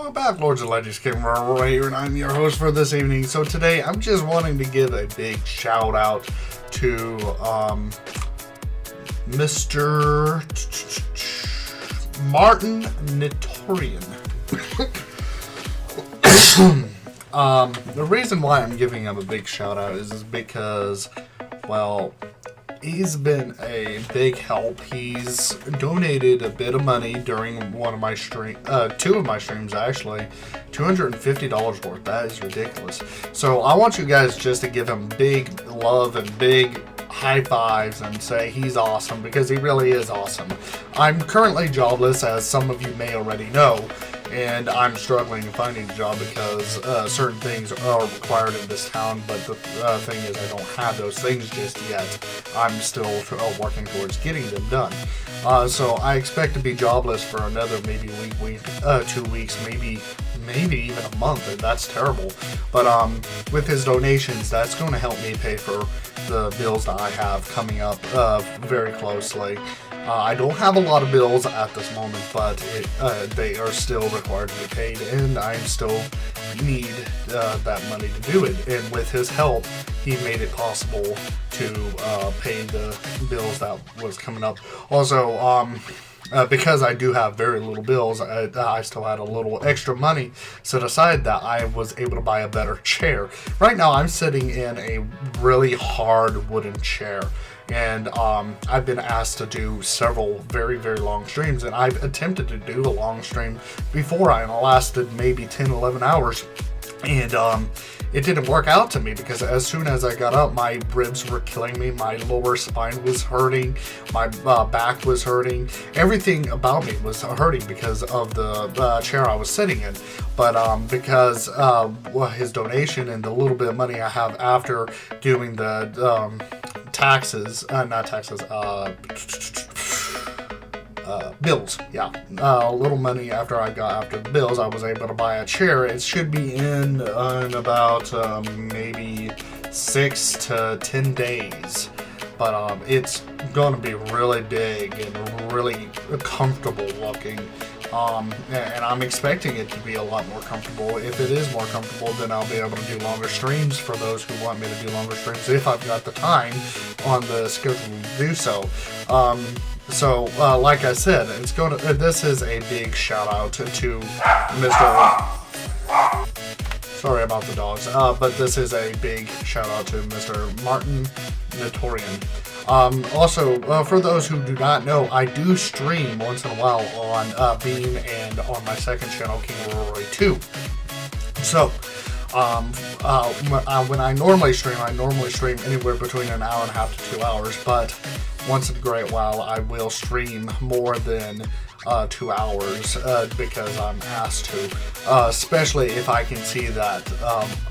Welcome back, Lords and Legends. KingRayRay here, and I'm your host for this evening. So today, I'm just wanting to give a big shout out to Mr. Martin Nitorian. The reason why I'm giving him a big shout out is because, well, he's been a big help. He's donated a bit of money during one of my two of my streams actually, $250 worth. That is ridiculous. So I want you guys just to give him big love and big high fives and say he's awesome, because he really is awesome. I'm currently jobless, as some of you may already know, and I'm struggling in finding a job because certain things are required in this town, but the thing is I don't have those things just yet. I'm still working towards getting them done. So I expect to be jobless for another maybe week, 2 weeks, maybe even a month, and that's terrible. But with his donations, that's going to help me pay for the bills that I have coming up very closely. I don't have a lot of bills at this moment, but they are still required to be paid, and I still need that money to do it. And with his help, he made it possible to pay the bills that was coming up. Also, because I do have very little bills, I still had a little extra money set aside that I was able to buy a better chair. Right now, I'm sitting in a really hard wooden chair. And I've been asked to do several very, very long streams, and I've attempted to do a long stream before. I lasted maybe 10, 11 hours, and it didn't work out to me because as soon as I got up, my ribs were killing me, my lower spine was hurting, my back was hurting, everything about me was hurting because of the chair I was sitting in. But because his donation and the little bit of money I have after doing the bills, yeah. A little money after the bills, I was able to buy a chair. It should be in about maybe 6 to 10 days. But it's going to be really big and really comfortable looking. And I'm expecting it to be a lot more comfortable. If it is more comfortable, then I'll be able to do longer streams for those who want me to do longer streams, if I've got the time on the schedule to do so. Like I said, this is a big shout out to Mr. Sorry about the dogs, but this is a big shout out to Mr. Martin Nitorian. Also, for those who do not know, I do stream once in a while on Beam and on my second channel, KingRayRay 2. So, when I normally stream anywhere between an hour and a half to 2 hours, but once in a great while, I will stream more than 2 hours because I'm asked to, especially if I can see that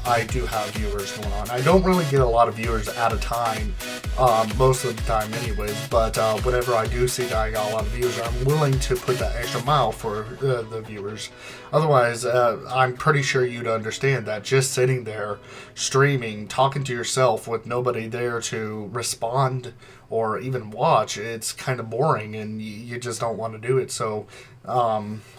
I do have viewers going on. I don't really get a lot of viewers at a time, most of the time anyways, but whenever I do see that I got a lot of viewers, I'm willing to put that extra mile for the viewers. Otherwise, I'm pretty sure you'd understand that just sitting there streaming, talking to yourself with nobody there to respond or even watch, it's kind of boring and you just don't want to do it. So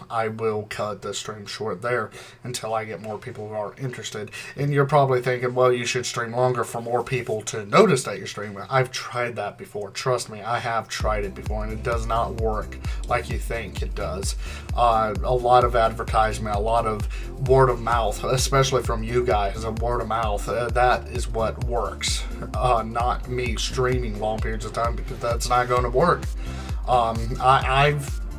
I will cut the stream short there until I get more people who are interested. And you're probably thinking, well, you should stream longer for more people to notice that you're streaming. I've tried that before. Trust me, I have tried it before, and it does not work like you think it does. A lot of advertisement, a lot of word of mouth, especially from you guys, a word of mouth, that is what works. Not me streaming long periods of time, because that's not going to work.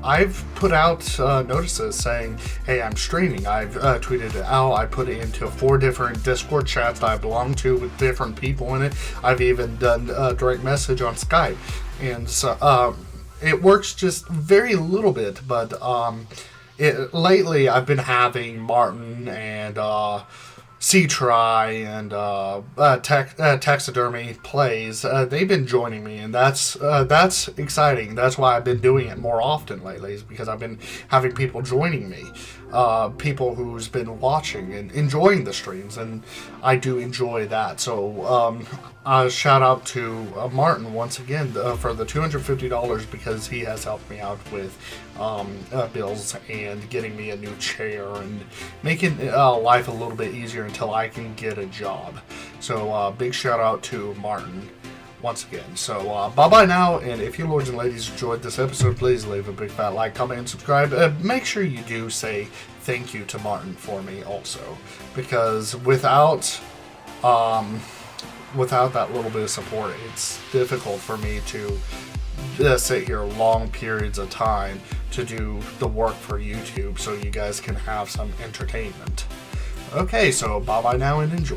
I've put out notices saying, hey, I'm streaming. I've tweeted it out. I put it into 4 different Discord chats that I belong to with different people in it. I've even done a direct message on Skype. And so it works just very little bit. But lately I've been having Martin and C-Try and Taxidermy Plays. They've been joining me, and that's exciting. That's why I've been doing it more often lately, is because I've been having people joining me, people who's been watching and enjoying the streams, and I do enjoy that. So shout out to Martin once again for the $250 because he has helped me out with bills and getting me a new chair and making life a little bit easier until I can get a job. So big shout out to Martin once again. So bye bye now, and if you lords and ladies enjoyed this episode, please leave a big fat like, comment, and subscribe. Make sure you do say thank you to Martin for me also, because without that little bit of support, it's difficult for me to sit here long periods of time to do the work for YouTube so you guys can have some entertainment. Okay, so bye bye now and enjoy.